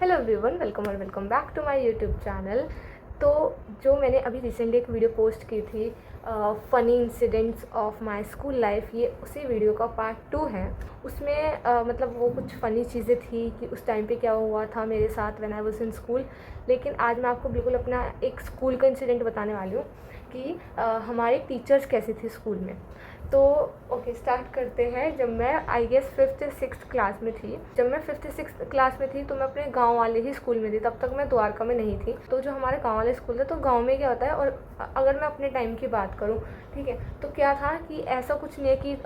Hello everyone, welcome और welcome back to my YouTube channel. तो जो मैंने अभी रिसेंटली एक वीडियो पोस्ट की थी funny incidents of my school life, ये उसी वीडियो का पार्ट 2 है। उसमें मतलब वो कुछ फ़नी चीज़ें थी कि उस टाइम पे क्या हुआ था मेरे साथ when I was in school. लेकिन आज मैं आपको बिल्कुल अपना एक स्कूल का इंसिडेंट बताने वाली हूँ कि हमारे टीचर्स कैसी थी स्कूल में। तो ओके, स्टार्ट करते हैं। जब मैं I guess 5th 6th class में थी, जब मैं 5th 6th क्लास में थी तो मैं अपने गांव वाले ही स्कूल में थी। तब तक मैं द्वारका में नहीं थी। तो जो हमारे गांव वाले स्कूल थे, तो गांव में क्या होता है, और अगर मैं अपने टाइम की बात करूं, ठीक है, तो क्या था कि ऐसा कुछ नहीं है कि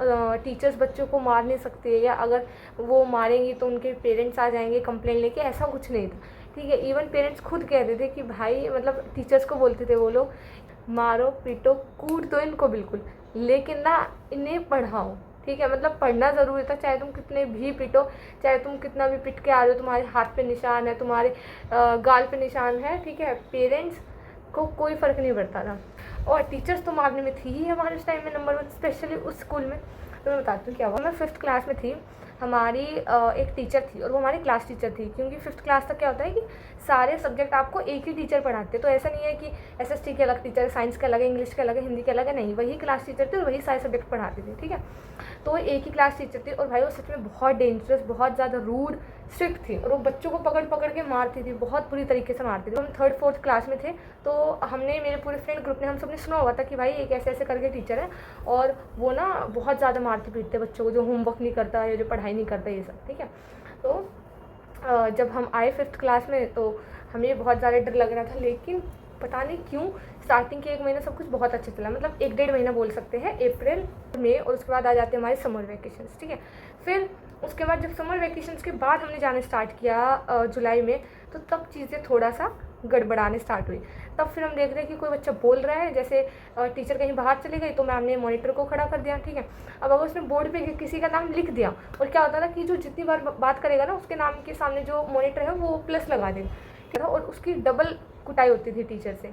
टीचर्स बच्चों को मार नहीं सकते, या अगर वो मारेंगी तो उनके पेरेंट्स आ जाएंगे कंप्लेंट लेके, ऐसा कुछ नहीं था। ठीक है, इवन पेरेंट्स खुद कहते थे कि भाई, मतलब टीचर्स को बोलते थे वो लोग, मारो पीटो कूट दो इनको बिल्कुल, लेकिन ना इन्हें पढ़ाओ। ठीक है, मतलब पढ़ना ज़रूरी था, चाहे तुम कितने भी पिटो, चाहे तुम कितना भी पिट के आ रहे हो, तुम्हारे हाथ पे निशान है, तुम्हारे गाल पे निशान है, ठीक है, पेरेंट्स को कोई फ़र्क नहीं पड़ता था। और टीचर्स तो मारने में थी ही हमारे उस टाइम में नंबर 1, स्पेशली उस स्कूल में। तो मैं बताती हूँ क्या हुआ। मैं 5th क्लास में थी। हमारी एक टीचर थी और वो हमारी क्लास टीचर थी, क्योंकि 5th क्लास तक क्या होता है कि सारे सब्जेक्ट आपको एक ही टीचर पढ़ाते हैं। तो ऐसा नहीं है कि एसएसटी के अलग टीचर है, साइंस के अलग है, इंग्लिश के अलग है, हिंदी के अलग है, नहीं, वही क्लास टीचर थी और वही सारे सब्जेक्ट पढ़ाती थी। ठीक है, तो वो एक ही क्लास टीचर थी और भाई वो सच में बहुत डेंजरस, बहुत ज़्यादा रूड, स्ट्रिक्ट थी, और वो बच्चों को पकड़ पकड़ के मारती थी, बहुत बुरी तरीके से मारती थी। हम 3rd 4th क्लास में थे, तो हमने, मेरे पूरे फ्रेंड ग्रुप ने, हम सब ने सुना हुआ था कि भाई एक ऐसे ऐसे करके टीचर है, और वो ना बहुत ज़्यादा मारते पीटते बच्चों को, जो होमवर्क नहीं करता या जो पढ़ाई नहीं करता, ये सब। ठीक है, तो जब हम आए 5th क्लास में तो हमें बहुत ज़्यादा डर लग रहा था, लेकिन पता नहीं क्यों स्टार्टिंग के 1 महीना सब कुछ बहुत अच्छा चला, मतलब 1 डेढ़ महीना बोल सकते हैं, अप्रैल मई, और उसके बाद आ जाते हैं हमारे समर वैकेशंस। ठीक है, फिर उसके बाद जब समर वैकेशंस के बाद हमने जाना स्टार्ट किया जुलाई में, तो तब चीज़ें थोड़ा सा गड़बड़ाने स्टार्ट हुई। तब फिर हम देख रहे हैं कि कोई बच्चा बोल रहा है, जैसे टीचर कहीं बाहर चली गई तो मैम ने मॉनिटर को खड़ा कर दिया। ठीक है, अब अगर उसने बोर्ड पे किसी का नाम लिख दिया, और क्या होता था कि जो जितनी बार बात करेगा ना, उसके नाम के सामने जो मॉनिटर है वो प्लस लगा देगा, और उसकी डबल कुटाई होती थी टीचर से।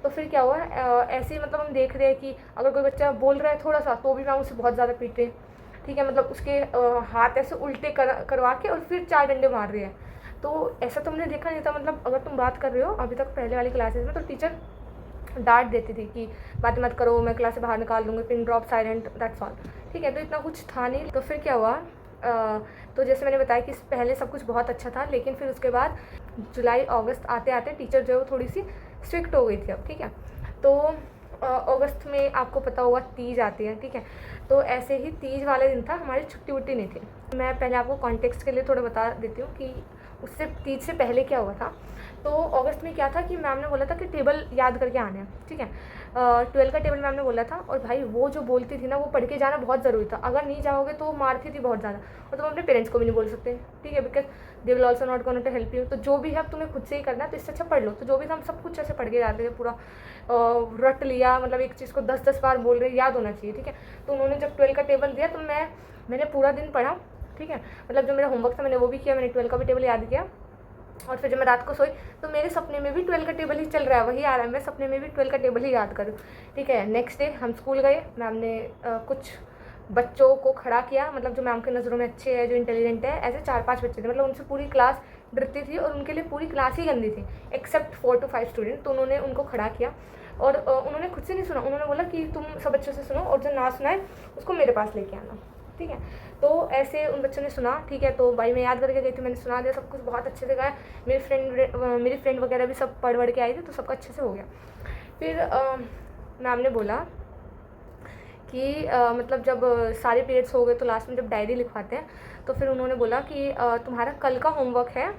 तो फिर क्या हुआ, ऐसे ही मतलब हम देख रहे हैं कि अगर कोई बच्चा बोल रहा है थोड़ा सा, तो भी मैम उसे बहुत ज़्यादा पीट रहे हैं। ठीक है, मतलब उसके हाथ ऐसे उल्टे करवा के और फिर 4 डंडे मार रहे हैं। तो ऐसा तो हमने देखा नहीं था, मतलब अगर तुम बात कर रहे हो अभी तक पहले वाली क्लासेस में, तो टीचर डांट देती थी कि बात मत करो, मैं क्लास से बाहर निकाल दूँगी, pin drop silent, that's all. ठीक है, तो इतना कुछ था नहीं। तो फिर क्या हुआ, तो जैसे मैंने बताया कि पहले सब कुछ बहुत अच्छा था, लेकिन फिर उसके बाद जुलाई अगस्त आते आते टीचर जो है वो थोड़ी सी स्ट्रिक्ट हो गई थी अब। ठीक है, तो अगस्त में आपको पता होगा तीज आती है। ठीक है, तो ऐसे ही तीज वाले दिन था, हमारी छुट्टी वुट्टी नहीं थी। मैं पहले आपको कॉन्टेक्स्ट के लिए थोड़ा बता देती हूँ कि उससे तीज से पहले क्या हुआ था। तो अगस्त में क्या था कि मैम ने बोला था कि टेबल याद करके आने हैं। ठीक है, 12 का टेबल मैम ने बोला था, और भाई वो जो बोलती थी ना, वो पढ़ के जाना बहुत ज़रूरी था, अगर नहीं जाओगे तो वो मारती थी बहुत ज़्यादा, और तुम अपने पेरेंट्स को भी नहीं बोल सकते। ठीक है, because they will also not gonna to help you. तो जो भी है अब तुम्हें खुद से ही करना है, तो इससे अच्छा पढ़ लो। तो जो भी था, हम सब कुछ ऐसे पढ़ के जाते थे, पूरा रट लिया, मतलब एक चीज़ को 10-10 बार बोल रहे, याद होना चाहिए। ठीक है, तो उन्होंने जब 12 का टेबल दिया तो मैंने पूरा दिन पढ़ा। ठीक है, मतलब जो मेरा होमवर्क था मैंने वो भी किया, मैंने 12 का भी टेबल याद किया, और फिर जब मैं रात को सोई तो मेरे सपने में भी 12 का टेबल ही चल रहा है, वही आ रहा है, मैं सपने में भी 12 का टेबल ही याद करूँ। ठीक है, नेक्स्ट डे हम स्कूल गए, मैम ने कुछ बच्चों को खड़ा किया, मतलब जो मैम की नज़रों में अच्छे हैं, जो इंटेलिजेंट है, ऐसे 4-5 बच्चे थे, मतलब उनसे पूरी क्लास डरती थी और उनके लिए पूरी क्लास ही गंदी थी, एक्सेप्ट 4 to 5 स्टूडेंट। तो उन्होंने उनको खड़ा किया, और उन्होंने खुद से नहीं सुना, उन्होंने बोला कि तुम सब बच्चों से सुनो, और जो ना सुनाए उसको मेरे पास लेके आना। ठीक है, तो ऐसे उन बच्चों ने सुना। ठीक है, तो भाई मैं याद करके गई थी, मैंने सुना दिया, सब कुछ बहुत अच्छे से गया। मेरी फ्रेंड वगैरह भी सब पढ़ के आई थी, तो सबका अच्छे से हो गया। फिर मैम ने बोला कि मतलब जब सारे पीरियड्स हो गए, तो लास्ट में जब डायरी लिखवाते हैं, तो फिर उन्होंने बोला कि तुम्हारा कल का होमवर्क है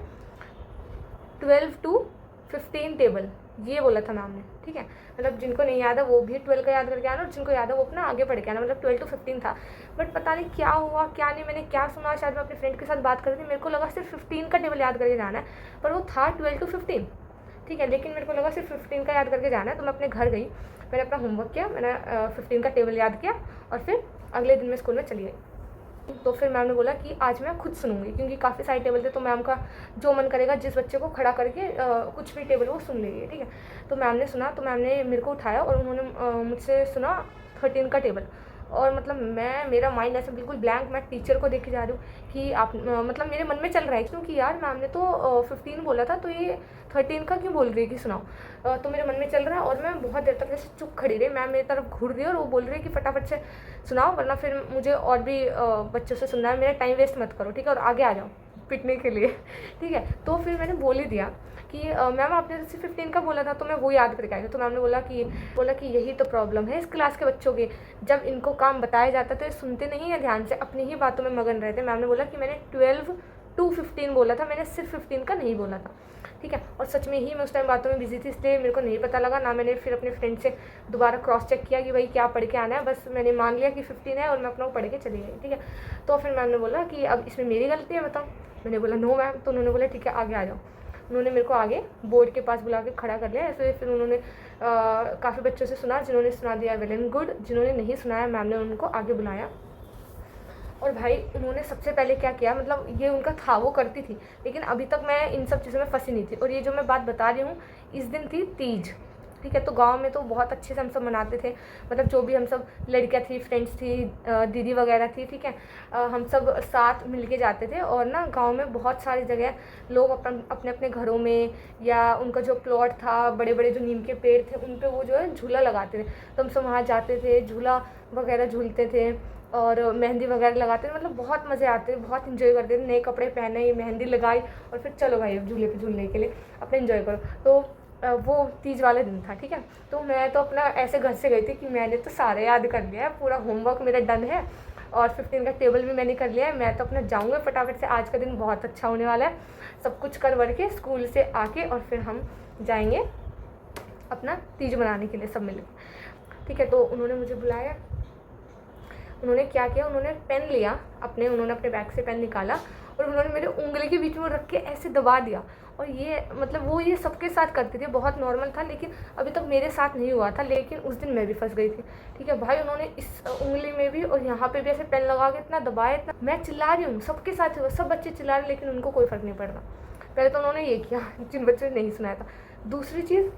12 to 15 टेबल, ये बोला था मैम ने। ठीक है, मतलब जिनको नहीं याद है वो भी 12 का याद करके आना, और जिनको याद है वो अपना आगे पढ़ के आना, मतलब 12 to 15 था। बट पता नहीं क्या हुआ क्या नहीं, मैंने क्या सुना, शायद मैं अपने फ्रेंड के साथ बात कर रही थी, मेरे को लगा सिर्फ 15 का टेबल याद करके जाना है, पर वो था 12 to 15। ठीक है, लेकिन मेरे को लगा सिर्फ 15 का याद करके जाना है। तो मैं अपने घर गई, मैंने अपना होमवर्क किया, मैंने 15 का टेबल याद किया, और फिर अगले दिन मैं स्कूल में चली गई। तो फिर मैम ने बोला कि आज मैं खुद सुनूंगी, क्योंकि काफ़ी सारे टेबल थे, तो मैम का जो मन करेगा जिस बच्चे को खड़ा करके कुछ भी टेबल वो सुन लेगी। ठीक है, तो मैम ने सुना, तो मैम ने मेरे को उठाया और उन्होंने मुझसे सुना 13 का टेबल, और मतलब मेरा माइंड ऐसे बिल्कुल ब्लैंक, मैं टीचर को देख के जा रही हूँ कि आप मतलब मेरे मन में चल रहा है क्योंकि यार मैम ने तो 15 बोला था, तो ये 13 का क्यों बोल रही है कि सुनाओ। तो मेरे मन में चल रहा है और मैं बहुत देर तक ऐसे चुप खड़ी रही। मैम मेरी तरफ घूर रही है और वो बोल रही है कि फटाफट से सुनाओ वरना फिर मुझे और भी बच्चों से सुनना है, मेरा टाइम वेस्ट मत करो, ठीक है, और आगे आ जाओ पिटने के लिए, ठीक है। तो फिर मैंने बोल ही दिया कि मैम आपने जैसे 15 का बोला था, तो मैं वो याद करके आई। तो मैम ने बोला कि यही तो प्रॉब्लम है इस क्लास के बच्चों की, जब इनको काम बताया जाता तो ये सुनते नहीं है ध्यान से, अपनी ही बातों में मगन रहते। मैम ने बोला कि मैंने 12 to 15 बोला था, मैंने सिर्फ 15 का नहीं बोला था, ठीक है। और सच में ही मैं उस टाइम बातों में बिजी थी, इसलिए मेरे को नहीं पता लगा ना। मैंने फिर अपने फ्रेंड से दोबारा क्रॉस चेक किया कि भाई क्या पढ़ के आना है, बस मैंने मान लिया कि 15 है और मैं अपना पढ़ के चली गई, ठीक है। तो फिर मैम ने बोला कि अब इसमें मेरी गलती है बताओ। मैंने बोला नो मैम। तो उन्होंने बोला ठीक है आगे आ जाओ। उन्होंने मेरे को आगे बोर्ड के पास बुला के खड़ा कर लिया ऐसे। फिर उन्होंने काफ़ी बच्चों से सुना, जिन्होंने सुना दिया वेल एंड गुड, जिन्होंने नहीं सुनाया मैम ने उनको आगे बुलाया। और भाई उन्होंने सबसे पहले क्या किया, मतलब ये उनका था, वो करती थी, लेकिन अभी तक मैं इन सब चीज़ों में फंसी नहीं थी। और ये जो मैं बात बता रही हूँ, इस दिन थी तीज, ठीक है। तो गांव में तो बहुत अच्छे से हम सब मनाते थे, मतलब जो भी हम सब लड़कियाँ थी, फ्रेंड्स थी, दीदी वगैरह थी, ठीक है, हम सब साथ मिल के जाते थे। और ना गांव में बहुत सारी जगह लोग अपने अपने घरों में या उनका जो प्लॉट था, बड़े बड़े जो नीम के पेड़ थे, उन पे वो जो है झूला लगाते थे। तो हम सब वहाँ जाते थे, झूला वगैरह झूलते थे और मेहंदी वगैरह लगाते थे, मतलब बहुत मज़े आते थे, बहुत इन्जॉय करते थे। नए कपड़े पहने, मेहंदी लगाई और फिर चलो भाई अब झूले पे झूलने के लिए, अपने इन्जॉय करो। तो वो तीज वाला दिन था, ठीक है। तो मैं तो अपना ऐसे घर से गई थी कि मैंने तो सारे याद कर लिया है, पूरा होमवर्क मेरा डन है और 15 का टेबल भी मैंने कर लिया है। मैं तो अपना जाऊँगा फटाफट से, आज का दिन बहुत अच्छा होने वाला है। सब कुछ कर वर के स्कूल से आके और फिर हम जाएंगे अपना तीज मनाने के लिए सब मिलकर, ठीक है। तो उन्होंने मुझे बुलाया, उन्होंने क्या किया, उन्होंने पेन लिया उन्होंने अपने बैग से पेन निकाला और उन्होंने मेरे उंगली के बीच में रख के ऐसे दबा दिया। और ये मतलब वो ये सबके साथ करती थी, बहुत नॉर्मल था, लेकिन अभी तक मेरे साथ नहीं हुआ था। लेकिन उस दिन मैं भी फंस गई थी, ठीक है। भाई उन्होंने इस उंगली में भी और यहाँ पे भी ऐसे पेन लगा के इतना दबाया, इतना, मैं चिल्ला रही हूँ, सबके साथ हुआ, सब बच्चे चिल्ला रहे, लेकिन उनको कोई फ़र्क नहीं पड़ रहा। पहले तो उन्होंने ये किया जिन बच्चों ने नहीं सुनाया था। दूसरी चीज़,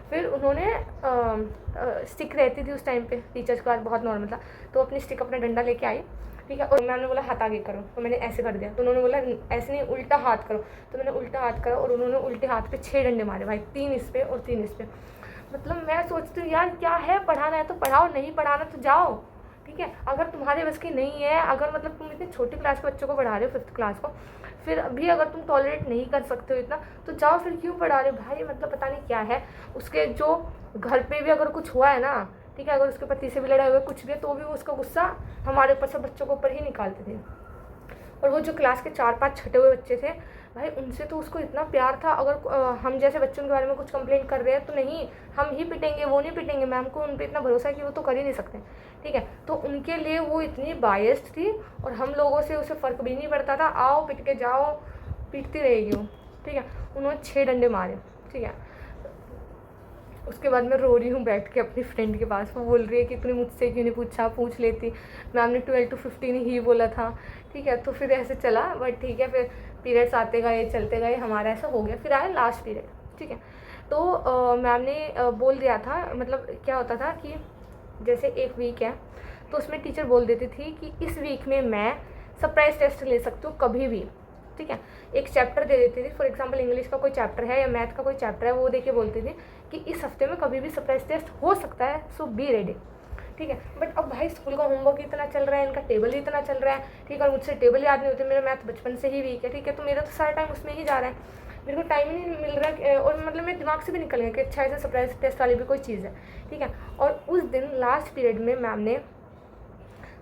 फिर उन्होंने स्टिक रहती थी उस टाइम पे, टीचर्स के पास बहुत नॉर्मल था, तो अपनी स्टिक अपना डंडा लेके आई, ठीक है। और मैम ने बोला हाथ आगे करो, तो मैंने ऐसे कर दिया। तो उन्होंने बोला ऐसे नहीं, उल्टा हाथ करो, तो मैंने उल्टा हाथ करा और उन्होंने उल्टे हाथ पे 6 डंडे मारे भाई, 3 इस पे और 3 इस पे। मतलब मैं सोचती हूँ यार क्या है, पढ़ाना है तो पढ़ाओ, नहीं पढ़ाना तो जाओ, ठीक है। अगर तुम्हारे बस की नहीं है, अगर मतलब तुम इतनी छोटी क्लास के बच्चों को पढ़ा रहे हो, 5th क्लास को, फिर भी अगर तुम टॉलरेट नहीं कर सकते हो इतना, तो जाओ, फिर क्यों पढ़ा रहे हो भाई। मतलब पता नहीं क्या है उसके, जो घर पे भी अगर कुछ हुआ है ना, ठीक है, अगर उसके पति से भी लड़ाई हुई कुछ भी है, तो भी वो उसका गुस्सा हमारे ऊपर से बच्चों के ऊपर ही निकालते थे। और वो जो क्लास के 4-5 छठे हुए बच्चे थे भाई, उनसे तो उसको इतना प्यार था। अगर हम जैसे बच्चों के बारे में कुछ कंप्लेंट कर रहे हैं तो नहीं, हम ही पिटेंगे, वो नहीं पिटेंगे। मैम को उन पर इतना भरोसा है कि वो तो कर ही नहीं सकते, ठीक है। तो उनके लिए वो इतनी बायस्ड थी और हम लोगों से उसे फ़र्क भी नहीं पड़ता था, आओ पिट के जाओ, पीटती रहेगी वो, ठीक है। उन्होंने 6 डंडे मारे, ठीक है। उसके बाद मैं रो रही हूँ बैठ के अपनी फ्रेंड के पास, वो बोल रही है कि तूने मुझसे क्यों नहीं पूछा, पूछ लेती, मैम ने 12 to 15 ही बोला था, ठीक है। तो फिर ऐसे चला, बट ठीक है, फिर पीरियड्स आते गए, चलते गए, हमारा ऐसा हो गया। फिर आया लास्ट पीरियड, ठीक है। तो मैम ने बोल दिया था, मतलब क्या होता था कि जैसे एक वीक है तो उसमें टीचर बोल देती थी कि इस वीक में मैं सरप्राइज टेस्ट ले सकती हूँ कभी भी, ठीक है। एक चैप्टर दे देती थी, फॉर एग्जांपल इंग्लिश का कोई चैप्टर है या मैथ का कोई चैप्टर है, वो देके बोलती थी कि इस हफ्ते में कभी भी सरप्राइज टेस्ट हो सकता है, सो बी रेडी, ठीक है। बट अब भाई स्कूल का होमवर्क इतना चल रहा है, इनका टेबल ही इतना चल रहा है, ठीक है, और मुझसे टेबल याद नहीं होते, मेरा मैथ बचपन से ही वीक है, ठीक है। तो मेरा तो सारा टाइम उसमें ही जा रहा है, मेरे को टाइम ही नहीं मिल रहा है, और मतलब मेरे दिमाग से भी निकल गया कि अच्छा ऐसे सरप्राइज टेस्ट वाली भी कोई चीज़ है, ठीक है। और उस दिन लास्ट पीरियड में मैम ने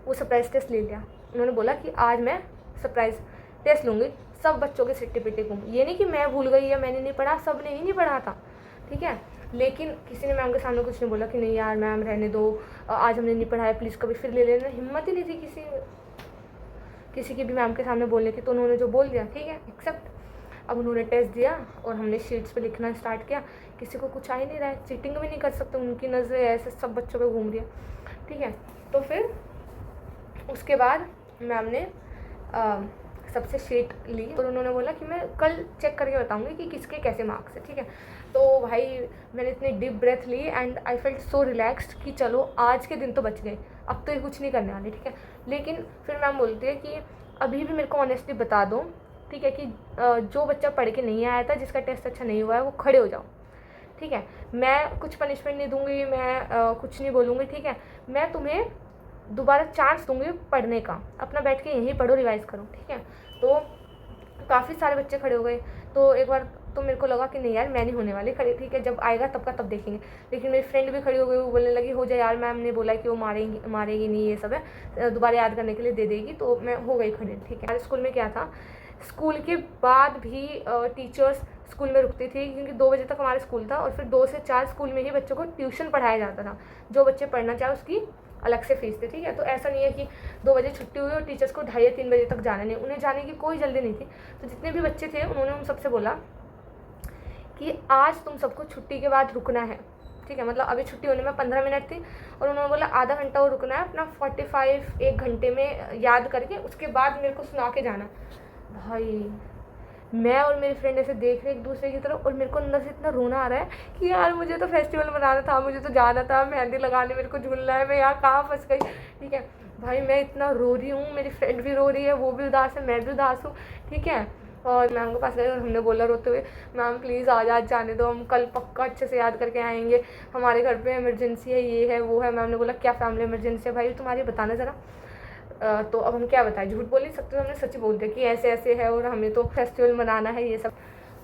वो सरप्राइज टेस्ट ले लिया। उन्होंने बोला कि आज मैं सरप्राइज टेस्ट लूँगी, सब बच्चों के सिट्टे पिट्टे को। ये नहीं कि मैं भूल गई या मैंने नहीं पढ़ा, सब ने ही नहीं पढ़ा था, ठीक है। लेकिन किसी ने मैम के सामने कुछ नहीं बोला कि नहीं यार मैम रहने दो, आज हमने नहीं पढ़ाया, प्लीज़ कभी फिर ले लेना। हिम्मत ही नहीं थी किसी की भी मैम के सामने बोलने की। तो उन्होंने जो बोल दिया ठीक है एक्सेप्ट। अब उन्होंने टेस्ट दिया और हमने शीट्स पे लिखना स्टार्ट किया। किसी को कुछ आ ही नहीं रहा है, चीटिंग भी नहीं कर सकते, उनकी नज़रें ऐसे सब बच्चों पे घूम रही है, ठीक है। तो फिर उसके बाद मैम ने सबसे शीट ली और उन्होंने बोला कि मैं कल चेक करके बताऊंगी कि किसके कैसे मार्क्स है, ठीक है। तो भाई मैंने इतनी डीप ब्रेथ ली and I felt so relaxed कि चलो आज के दिन तो बच गए, अब तो ये कुछ नहीं करने वाली, ठीक है। लेकिन फिर मैम बोलती है कि अभी भी मेरे को ऑनेस्टली बता दो, ठीक है, कि जो बच्चा पढ़ के नहीं आया था, जिसका टेस्ट अच्छा नहीं हुआ है, वो खड़े हो जाओ, ठीक है। मैं कुछ पनिशमेंट नहीं दूंगी, मैं कुछ नहीं बोलूँगी, ठीक है। मैं तुम्हें दोबारा चांस दूंगी पढ़ने का, अपना बैठ के यहीं पढ़ो, रिवाइज़ करो, ठीक है। तो काफ़ी सारे बच्चे खड़े हो गए। तो एक बार तो मेरे को लगा कि नहीं यार, मैं नहीं होने वाली खड़ी, ठीक है, जब आएगा तब का तब देखेंगे। लेकिन मेरी फ्रेंड भी खड़ी हो गई, वो बोलने लगी हो जाए यार, मैम ने बोला कि वो मारेगी नहीं, ये सब है, दोबारा याद करने के लिए दे देगी। तो मैं हो गई खड़ी, ठीक है। स्कूल में क्या था, स्कूल के बाद भी टीचर्स स्कूल में रुकती थी, क्योंकि 2 बजे तक हमारा स्कूल था, और फिर 2 से 4 स्कूल में ही बच्चों को ट्यूशन पढ़ाया जाता था। जो बच्चे पढ़ना चाहे उसकी अलग से फीस थी, ठीक है। तो ऐसा नहीं है कि 2 बजे छुट्टी हुई और टीचर्स को 2:30 या 3 बजे तक जाना नहीं, उन्हें जाने की कोई जल्दी नहीं थी। तो जितने भी बच्चे थे उन्होंने उन सबसे बोला कि आज तुम सबको छुट्टी के बाद रुकना है, ठीक है। मतलब अभी छुट्टी होने में 15 मिनट थी, और उन्होंने बोला आधा घंटा और रुकना है, अपना 45 1 घंटे में याद करके उसके बाद मेरे को सुना के जाना। भाई मैं और मेरी फ्रेंड ऐसे देख रहे एक दूसरे की तरफ, और मेरे को अंदर से इतना रोना आ रहा है कि यार मुझे तो फेस्टिवल मनाना था, मुझे तो जाना था, मेहंदी लगाने मेरे को झूलना है, मैं यहाँ कहाँ फंस गई, ठीक है। भाई मैं इतना रो रही हूँ, मेरी फ्रेंड भी रो रही है, वो भी उदास है, मैं भी उदास हूँ, ठीक है। और मैम के पास गए और हमने बोला रोते हुए, मैम प्लीज़ आज जाने दो, हम कल पक्का अच्छे से याद करके आएंगे, हमारे घर पे इमरजेंसी है, ये है वो है। मैम ने बोला क्या फैमिली इमरजेंसी है भाई तुम्हारी, बताना ज़रा। तो अब हम क्या बताएं, झूठ बोल नहीं सकते, तो हमने सच बोल दिया कि ऐसे ऐसे है और हमें तो फेस्टिवल मनाना है, ये सब।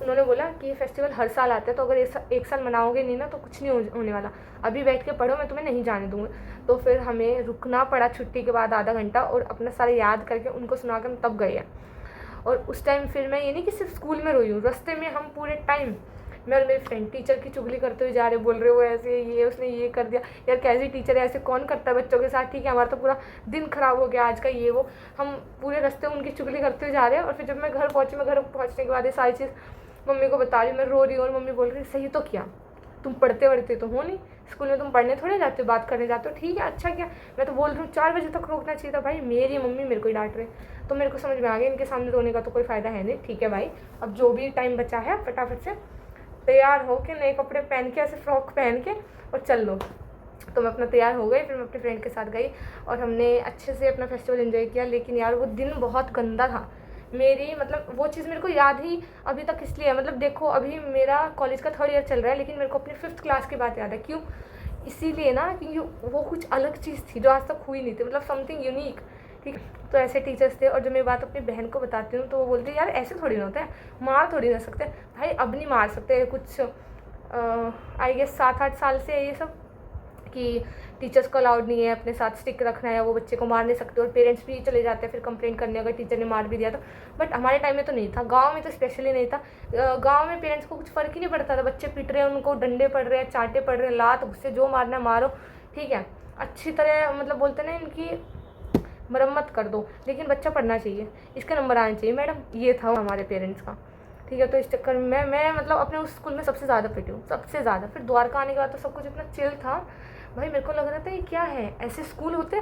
उन्होंने बोला कि ये फेस्टिवल हर साल आता है, तो अगर एक साल मनाओगे नहीं ना तो कुछ नहीं होने वाला, अभी बैठ के पढ़ो, मैं तुम्हें नहीं जाने दूँगी। तो फिर हमें रुकना पड़ा छुट्टी के बाद आधा घंटा, और अपना सारा याद करके उनको सुना कर हम तब गए हैं। और उस टाइम फिर मैं ये नहीं कि सिर्फ स्कूल में रोई हूँ, रास्ते में हम पूरे टाइम, मैं और मेरी फ्रेंड टीचर की चुगली करते हुए जा रहे, बोल रहे हो ऐसे, ये उसने ये कर दिया, यार कैसी टीचर है, ऐसे कौन करता है बच्चों के साथ, ठीक है, हमारा तो पूरा दिन खराब हो गया आज का, ये वो। हम पूरे रास्ते उनकी चुगली करते हुए जा रहे हैं। और फिर जब मैं घर पहुँची, मैं घर पहुँचने के बाद ये सारी चीज़ मम्मी को बता रही, मैं रो रही हूँ, और मम्मी बोल रही सही तो किया, तुम पढ़ते वढ़ते तो हो नहीं, स्कूल में तुम पढ़ने थोड़े जाते हो, बात करने जाते हो, ठीक है, अच्छा किया। मैं तो बोल रही हूँ 4 बजे तक रोकना चाहिए था भाई, मेरी मम्मी मेरे को ही डांट रहे। तो मेरे को समझ में आ गया इनके सामने रोने का तो कोई फ़ायदा है नहीं, ठीक है भाई, अब जो भी टाइम बचा है फटाफट से तैयार हो के, नए कपड़े पहन के, ऐसे फ्रॉक पहन के और चल लो। तो मैं अपना तैयार हो गई, फिर मैं अपने फ्रेंड के साथ गई और हमने अच्छे से अपना फेस्टिवल एंजॉय किया। लेकिन यार वो दिन बहुत गंदा था मेरी, मतलब वो चीज़ मेरे को याद ही अभी तक इसलिए है, मतलब देखो अभी मेरा कॉलेज का 3rd ईयर चल रहा है, लेकिन मेरे को अपनी 5th क्लास की बात याद है। क्यों? इसीलिए ना क्योंकि वो कुछ अलग चीज़ थी जो आज तक हुई नहीं थी, मतलब समथिंग यूनिक, ठीक है। तो ऐसे टीचर्स थे। और जब मैं बात अपनी बहन को बताती हूँ तो वो बोलती है यार ऐसे थोड़ी ना होता है, मार थोड़ी ना सकते भाई, अब नहीं मार सकते, कुछ आई गेस 7-8 साल से है ये सब कि टीचर्स को अलाउड नहीं है अपने साथ स्टिक रखना है, वो बच्चे को मार नहीं सकते, और पेरेंट्स भी चले जाते हैं फिर कंप्लेंट करने अगर टीचर ने मार भी दिया तो। बट हमारे टाइम में तो नहीं था, गांव में तो स्पेशली नहीं था। गांव में पेरेंट्स को कुछ फ़र्क ही नहीं पड़ता था, बच्चे पिट रहे हैं, उनको डंडे पड़ रहे हैं, चांटे पड़ रहे हैं, लात घुस्से जो मारना है मारो, ठीक है, अच्छी तरह, मतलब बोलते ना इनकी मरम्मत कर दो, लेकिन बच्चा पढ़ना चाहिए, इसके नंबर आने चाहिए मैडम, ये था हमारे पेरेंट्स का, ठीक है। तो इस चक्कर में मैं मतलब अपने उस स्कूल में सबसे ज़्यादा पिटी हूँ, सबसे ज़्यादा। फिर द्वारका आने के बाद तो सब कुछ इतना चिल था भाई, मेरे को लग रहा था ये क्या है, ऐसे स्कूल होते।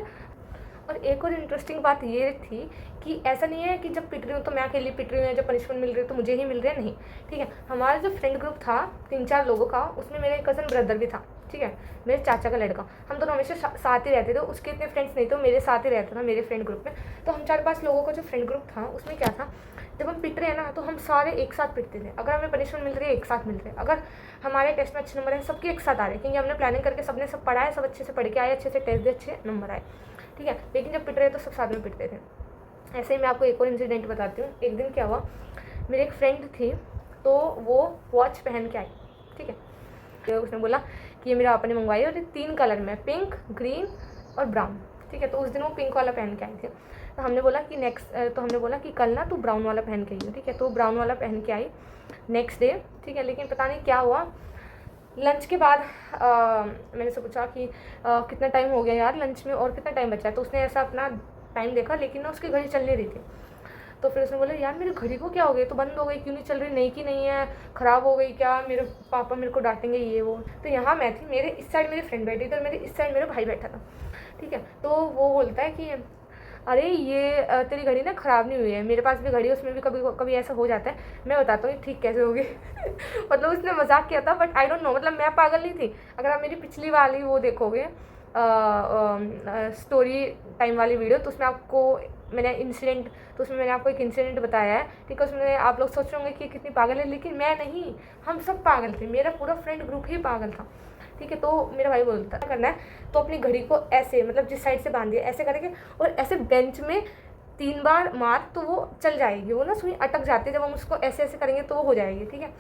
और एक और इंटरेस्टिंग बात ये थी कि ऐसा नहीं है कि जब पिट रही हूँ तो मैं अकेली पिट रही हूँ, या जब पनिशमेंट मिल रही है तो मुझे ही मिल रही है, नहीं, ठीक है। हमारा जो फ्रेंड ग्रुप था 3-4 लोगों का, उसमें मेरे कज़न ब्रदर भी था, ठीक है, मेरे चाचा का लड़का। हम दोनों हमेशा साथ ही रहते थे, उसके इतने फ्रेंड्स नहीं थे, मेरे साथ ही रहता था मेरे फ्रेंड ग्रुप में। तो हम 4-5 लोगों का जो फ्रेंड ग्रुप था उसमें क्या था, जब हम पिट रहे हैं ना तो हम सारे एक साथ पिटते थे, अगर हमें पनिशमेंट मिल रही है एक साथ मिल रहे हैं, अगर हमारे टेस्ट में अच्छे नंबर है सबके एक साथ आ रहे हैं, क्योंकि हमने प्लानिंग करके सबने सब पढ़ा है, सब अच्छे से पढ़ के आए, अच्छे से टेस्ट दे, अच्छे नंबर आए, ठीक है। लेकिन जब पिट रहे तो सब साथ में पिटते थे। ऐसे ही मैं आपको एक और इंसिडेंट बताती हूँ। एक दिन क्या हुआ, मेरी एक फ्रेंड थी, तो वो वॉच पहन के आई, ठीक है। तो उसने बोला कि ये मेरा आपने मंगवाई, और ये 3 कलर में, पिंक, ग्रीन और ब्राउन, ठीक है। तो उस दिन वो पिंक वाला पहन के आई थी। तो हमने बोला कि कल ना तू ब्राउन वाला पहन के आई हो, ठीक है। तो ब्राउन वाला पहन के आई नेक्स्ट डे, ठीक है। लेकिन पता नहीं क्या हुआ, लंच के बाद मैंने उससे पूछा कि कितना टाइम हो गया यार लंच में, और कितना टाइम बचा है। तो उसने ऐसा अपना टाइम देखा, लेकिन ना उसकी घड़ी चल नहीं रही थी। तो फिर उसने बोला यार मेरी घड़ी को क्या हो गई, तो बंद हो गई, क्यों नहीं चल रही, नहीं कि नहीं है, ख़राब हो गई क्या, मेरे पापा मेरे को डांटेंगे, ये वो। तो यहाँ मैं थी, मेरे इस साइड मेरी फ्रेंड बैठी थी और मेरे इस साइड मेरा भाई बैठा था, ठीक है। तो वो बोलता है कि अरे ये तेरी घड़ी ना ख़राब नहीं हुई है, मेरे पास भी घड़ी है, उसमें भी कभी कभी ऐसा हो जाता है, मैं बताता हूँ ठीक कैसे होगी। मतलब उसने मजाक किया था, बट आई डोंट नो, मतलब मैं पागल नहीं थी। अगर आप मेरी पिछली वाली वो देखोगे स्टोरी टाइम वाली वीडियो, तो उसमें आपको मैंने इंसिडेंट तो उसमें मैंने आपको एक इंसिडेंट बताया है, ठीक है। उसमें आप लोग सोच रहे होंगे कि कितनी पागल है, लेकिन मैं नहीं, हम सब पागल थे, मेरा पूरा फ्रेंड ग्रुप ही पागल था, ठीक है। तो मेरा भाई बोलता है करना है तो अपनी घड़ी को ऐसे मतलब जिस साइड से बांधिए ऐसे करेंगे और ऐसे बेंच में 3 बार मार तो वो चल जाएगी, वो ना सुई अटक जाती है, जब हम उसको ऐसे ऐसे करेंगे तो वो हो जाएगी, ठीक है।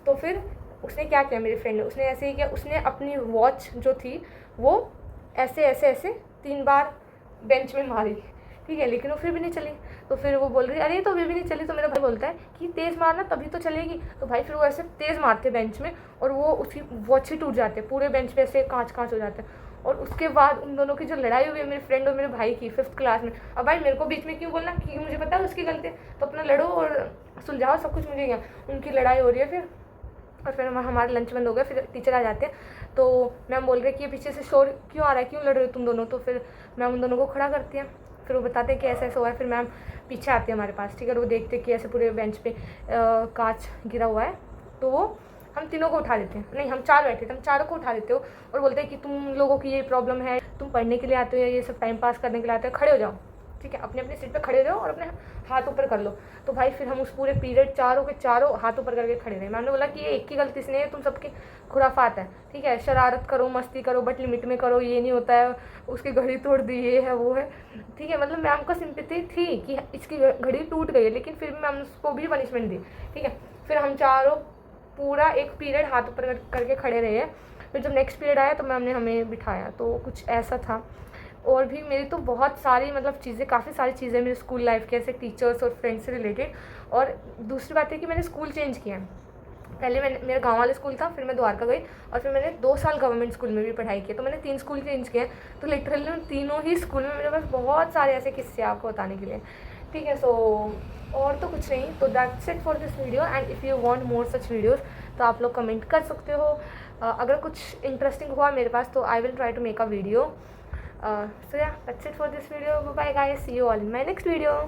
तो फिर उसने क्या किया, मेरे फ्रेंड ने, उसने ऐसे ही किया, उसने अपनी वॉच जो थी वो ऐसे ऐसे ऐसे 3 बार बेंच में मारी, ठीक है, लेकिन वो फिर भी नहीं चली। तो फिर वो बोल रही अरे तो अभी भी नहीं चली, तो मेरा भाई बोलता है कि तेज़ मारना तभी तो चलेगी। तो भाई फिर वो ऐसे तेज़ मारते बेंच में और वो उसकी वॉच ही टूट जाते, पूरे बेंच पे ऐसे कांच कांच हो जाते हैं। और उसके बाद उन दोनों की जो लड़ाई हुई है मेरे फ्रेंड और मेरे भाई की 5th क्लास में। अब भाई मेरे को बीच में क्यों बोलना, क्योंकि मुझे पता है उसकी गलती है, तो अपना लड़ो और सुलझाओ, सब कुछ मुझे क्या। उनकी लड़ाई हो रही है फिर, और फिर हमारा लंच बंद हो गया, फिर टीचर आ जाते हैं, तो मैम बोल रहे कि ये पीछे से शोर क्यों आ रहा है, क्यों लड़ रहे हो तुम दोनों। तो फिर मैम उन दोनों को खड़ा करती हैं, फिर वो बताते हैं कि ऐसा ऐसा हुआ है। फिर मैम पीछे आती है हमारे पास, ठीक है, और वो देखते हैं कि ऐसे पूरे बेंच पे कांच गिरा हुआ है, तो वो हम तीनों को उठा लेते हैं, नहीं हम 4 बैठे थे, हम चारों को उठा लेते हो और बोलते हैं कि तुम लोगों की ये प्रॉब्लम है, तुम पढ़ने के लिए आते हो या ये सब टाइम पास करने के लिए आते हो, खड़े हो जाओ, ठीक है, अपने अपने सीट पे खड़े रहो और अपने हाथ ऊपर कर लो। तो भाई फिर हम उस पूरे पीरियड चारों के चारों हाथ ऊपर करके खड़े रहे। मैम ने बोला कि ये एक की गलती से नहीं है, तुम सबकी खुराफात है, ठीक है, शरारत करो मस्ती करो बट लिमिट में करो, ये नहीं होता है उसकी घड़ी तोड़ दी, ये है वो है, ठीक है। मतलब मैम को सिंपैथी थी कि इसकी घड़ी टूट गई है, लेकिन फिर भी मैम उसको भी पनिशमेंट दी, ठीक है। फिर हम चारों पूरा एक पीरियड हाथ ऊपर करके खड़े रहे हैं। फिर जब नेक्स्ट पीरियड आया तो मैम ने हमें बिठाया, तो कुछ ऐसा था। और भी मेरी तो बहुत सारी मतलब चीज़ें, काफ़ी सारी चीज़ें मेरी स्कूल लाइफ के, ऐसे टीचर्स और फ्रेंड्स से रिलेटेड। और दूसरी बात है कि मैंने स्कूल चेंज किया है, पहले मैंने मेरा गांव वाला स्कूल था, फिर मैं द्वारका गई और फिर मैंने 2 साल गवर्नमेंट स्कूल में भी पढ़ाई की, तो मैंने 3 स्कूल चेंज किए। तो लिटरली उन तीनों ही स्कूल में मेरे पास बहुत सारे ऐसे किस्से आपको बताने के लिए, ठीक है। सो और तो कुछ नहीं, तो that's it for this video. And if you want more such videos तो आप लोग कमेंट कर सकते हो। अगर कुछ इंटरेस्टिंग हुआ मेरे पास तो I will try to make a video. So yeah, that's it for this video. Bye bye guys, see you all in my next video.